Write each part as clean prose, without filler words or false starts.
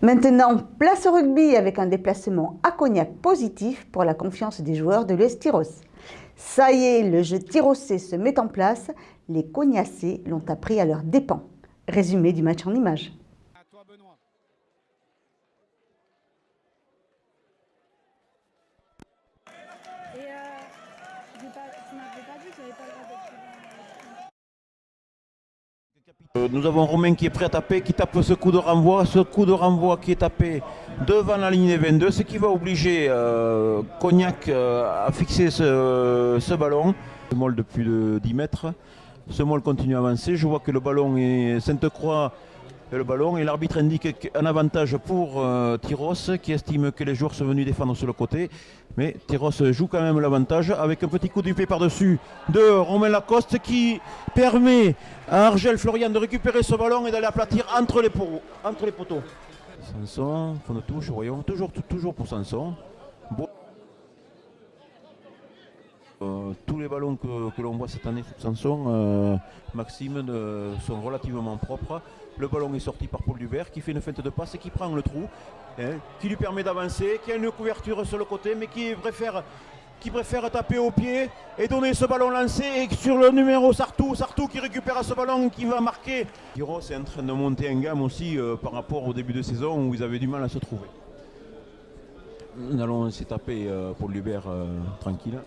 Maintenant, place au rugby avec un déplacement à Cognac positif pour la confiance des joueurs de l'US Tyros. Ça y est, le jeu tyrossais se met en place. Les Cognacés l'ont appris à leurs dépens. Résumé du match en images. À toi, Benoît. Et tu m'avais pas dit que j'avais pas le droit d'être. Nous avons Romain qui est prêt à taper, qui tape ce coup de renvoi qui est tapé devant la ligne des 22, ce qui va obliger Cognac à fixer ce ballon. Ce mol de plus de 10 mètres, ce mol continue à avancer, je vois que le ballon est Sainte-Croix et le ballon, et l'arbitre indique un avantage pour Tyros, qui estime que les joueurs sont venus défendre sur le côté, mais Tyros joue quand même l'avantage avec un petit coup du pied par-dessus de Romain Lacoste qui permet à Argel Florian de récupérer ce ballon et d'aller aplatir entre les poteaux. Sanson, fond de touche, voyons, toujours pour Sanson. Bon. Tous les ballons que l'on voit cette année sous Sanson, Maxime, sont relativement propres. Le ballon est sorti par Paul Dubert qui fait une feinte de passe et qui prend le trou, qui lui permet d'avancer, qui a une couverture sur le côté, mais qui préfère taper au pied et donner ce ballon lancé, et sur le numéro Sartou qui récupère ce ballon qui va marquer. Tyros est en train de monter en gamme aussi par rapport au début de saison où ils avaient du mal à se trouver. Nous allons laisser taper Paul Dubert tranquille.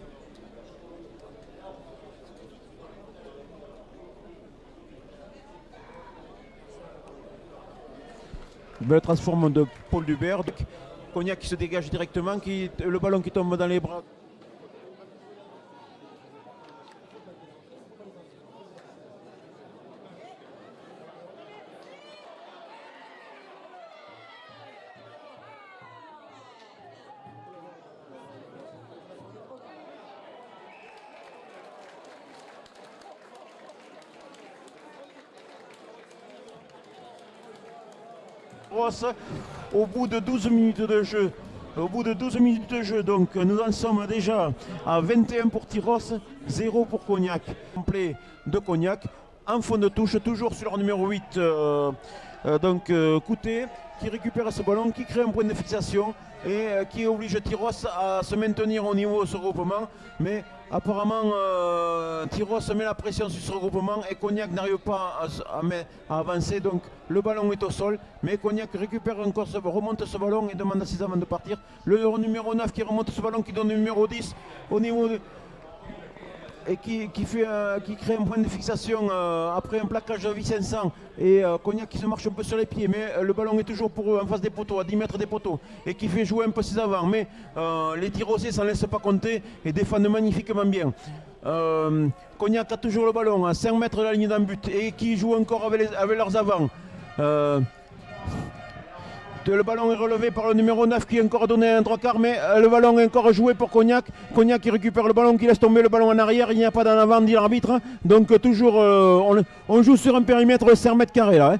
Belle transforme de Paul Dubert. Cognac qui se dégage directement, le ballon qui tombe dans les bras. Au bout de 12 minutes de jeu, donc nous en sommes déjà à 21 pour Tyros, 0 pour Cognac. Complet de Cognac, en fond de touche, toujours sur leur numéro 8, Coutet, qui récupère ce ballon, qui crée un point de fixation et qui oblige Tyros à se maintenir au niveau de ce regroupement. Mais apparemment, Tyros met la pression sur ce regroupement et Cognac n'arrive pas à avancer. Donc le ballon est au sol, mais Cognac récupère encore, remonte ce ballon et demande à ses avants de partir. Le numéro 9 qui remonte ce ballon, qui donne le numéro 10 au niveau de... et qui crée un point de fixation après un plaquage de Vicençant et Cognac qui se marche un peu sur les pieds, mais le ballon est toujours pour eux en face des poteaux, à 10 mètres des poteaux, et qui fait jouer un peu ses avants, mais les Tyrossais s'en laissent pas compter et défendent magnifiquement bien. Cognac a toujours le ballon à 5 mètres de la ligne d'un but et qui joue encore avec leurs avants. Le ballon est relevé par le numéro 9 qui est encore donné un 3/4, mais le ballon est encore joué pour Cognac. Cognac qui récupère le ballon, qui laisse tomber le ballon en arrière. Il n'y a pas d'en avant, dit l'arbitre. Donc toujours, on joue sur un périmètre de 5 mètres carrés là.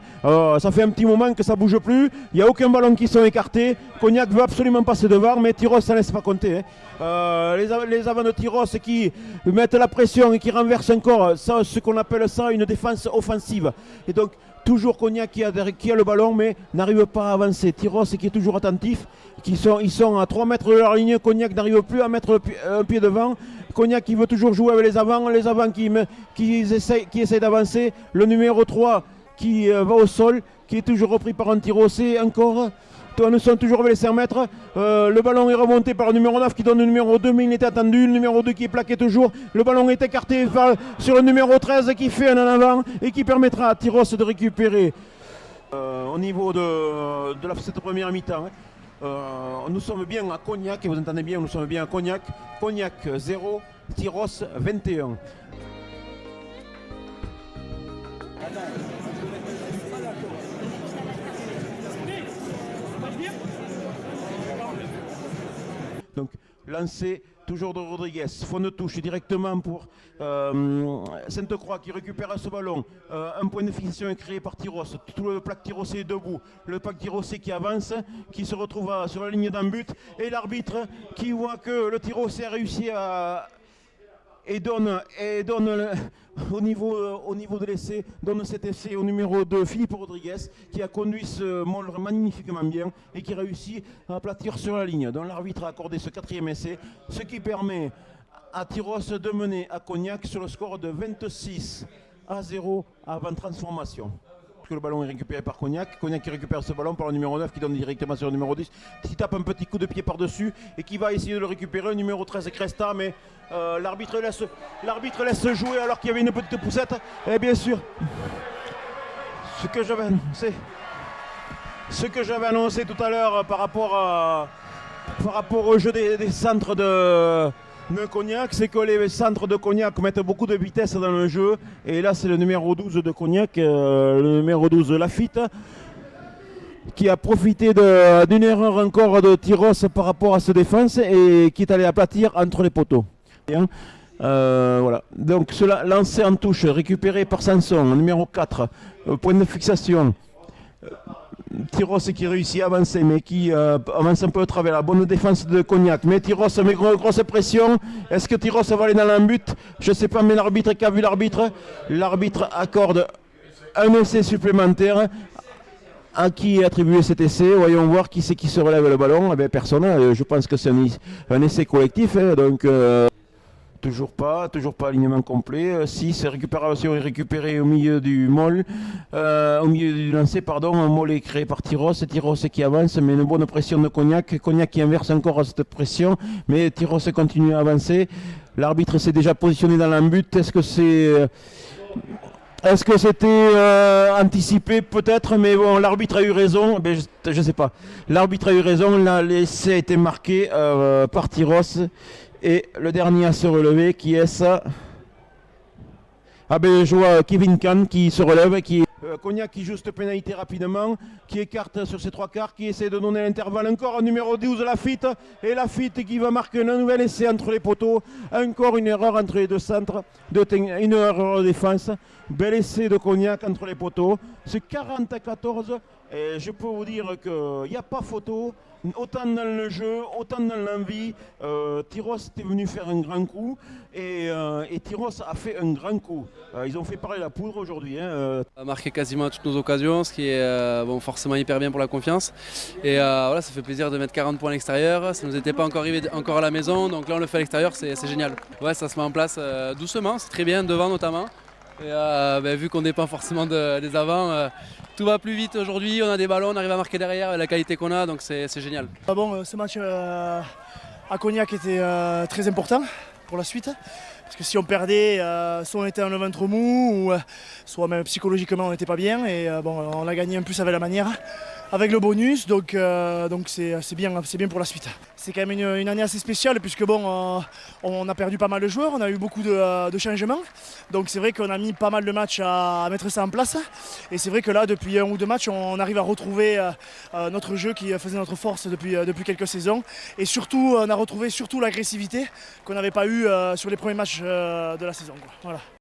Ça fait un petit moment que ça ne bouge plus. Il n'y a aucun ballon qui sont écartés. Cognac veut absolument passer devant, mais Tyros ne laisse pas compter. Les avants de Tyros qui mettent la pression et qui renversent encore, ça, ce qu'on appelle ça une défense offensive. Et donc, toujours Cognac qui a le ballon mais n'arrive pas à avancer. Tyros qui est toujours attentif, ils sont à 3 mètres de leur ligne. Cognac n'arrive plus à mettre un pied devant. Cognac qui veut toujours jouer avec les avants qui essayent d'avancer. Le numéro 3 qui va au sol, qui est toujours repris par un Tyrossais encore. Nous sommes toujours avec les 5 mètres. Le ballon est remonté par le numéro 9 qui donne le numéro 2, mais il était attendu. Le numéro 2 qui est plaqué toujours. Le ballon est écarté sur le numéro 13 qui fait un en avant et qui permettra à Tyros de récupérer au niveau de cette première mi-temps. Nous sommes bien à Cognac, et vous entendez bien, nous sommes bien à Cognac. Cognac 0, Tyros 21. Donc lancé toujours de Rodriguez, fond de touche directement pour Sainte-Croix qui récupère ce ballon. Un point de fixation est créé par Tyros, tout le plaque Tyrossais est debout, le plaque Tyrossais qui avance, qui se retrouve sur la ligne d'un but, et l'arbitre qui voit que le Tyrossais a réussi à au niveau de l'essai, donne cet essai au numéro 2, Philippe Rodriguez, qui a conduit ce molle magnifiquement bien et qui réussit à aplatir sur la ligne. Donc l'arbitre a accordé ce 4e essai, ce qui permet à Tyros de mener à Cognac sur le score de 26-0 avant transformation. Que le ballon est récupéré par Cognac. Cognac qui récupère ce ballon par le numéro 9 qui donne directement sur le numéro 10, qui tape un petit coup de pied par-dessus et qui va essayer de le récupérer. Le numéro 13 Cresta, mais l'arbitre laisse jouer alors qu'il y avait une petite poussette. Et bien sûr, ce que j'avais annoncé tout à l'heure par rapport au jeu des centres de Cognac, c'est que les centres de Cognac mettent beaucoup de vitesse dans le jeu. Et là, c'est le numéro 12 de Cognac, le numéro 12 Lafitte, qui a profité d'une erreur encore de Tyros par rapport à sa défense et qui est allé aplatir entre les poteaux. Voilà. Donc, cela lancé en touche, récupéré par Sanson, numéro 4, point de fixation. Tyros qui réussit à avancer, mais qui avance un peu au travers. La bonne défense de Cognac. Mais Tyros met grosse pression. Est-ce que Tyros va aller dans l'embut? Je ne sais pas, mais l'arbitre qui a vu l'arbitre accorde un essai supplémentaire. À qui est attribué cet essai? Voyons voir qui c'est qui se relève le ballon. Eh bien, personne. Je pense que c'est un essai collectif. Donc. Toujours pas alignement complet. 6, récupération est récupérée au milieu du molle, au milieu du lancer, pardon. Un molle est créé par Tyros qui avance, mais une bonne pression de Cognac. Cognac qui inverse encore cette pression, mais Tyros continue à avancer. L'arbitre s'est déjà positionné dans l'embut. Est-ce que c'était anticipé? Peut-être, mais bon, l'arbitre a eu raison. Ben, je sais pas. L'arbitre a eu raison. L'essai a été marqué par Tyros. Et le dernier à se relever, qui est ça? Ah ben je vois Kevin Kahn qui se relève, Cognac qui joue cette pénalité rapidement, qui écarte sur ses 3 quarts, qui essaie de donner l'intervalle encore, numéro 12 Lafitte, et Lafitte qui va marquer un nouvel essai entre les poteaux, encore une erreur entre les deux centres, une erreur de défense, bel essai de Cognac entre les poteaux, c'est 40-14, et je peux vous dire qu'il n'y a pas photo, autant dans le jeu, autant dans l'envie. Tyros était venu faire un grand coup et Tyros a fait un grand coup. Ils ont fait parler la poudre aujourd'hui. On a marqué quasiment toutes nos occasions, ce qui est forcément hyper bien pour la confiance. Et voilà, ça fait plaisir de mettre 40 points à l'extérieur. Ça ne nous était pas encore arrivé à la maison, donc là on le fait à l'extérieur, c'est génial. Ouais, ça se met en place doucement, c'est très bien, devant notamment. Et vu qu'on dépend forcément des avants, tout va plus vite aujourd'hui, on a des ballons, on arrive à marquer derrière, la qualité qu'on a, donc c'est génial. Ce match à Cognac était très important pour la suite. Parce que si on perdait, soit on était dans le ventre mou, ou soit même psychologiquement on n'était pas bien. Et on a gagné en plus avec la manière, avec le bonus, donc c'est bien pour la suite. C'est quand même une année assez spéciale puisque on a perdu pas mal de joueurs, on a eu beaucoup de changements. Donc c'est vrai qu'on a mis pas mal de matchs à mettre ça en place. Et c'est vrai que là, depuis 1 ou 2 matchs, on arrive à retrouver notre jeu qui faisait notre force depuis quelques saisons. Et surtout, on a retrouvé surtout l'agressivité qu'on n'avait pas eu sur les premiers matchs de la saison. Voilà.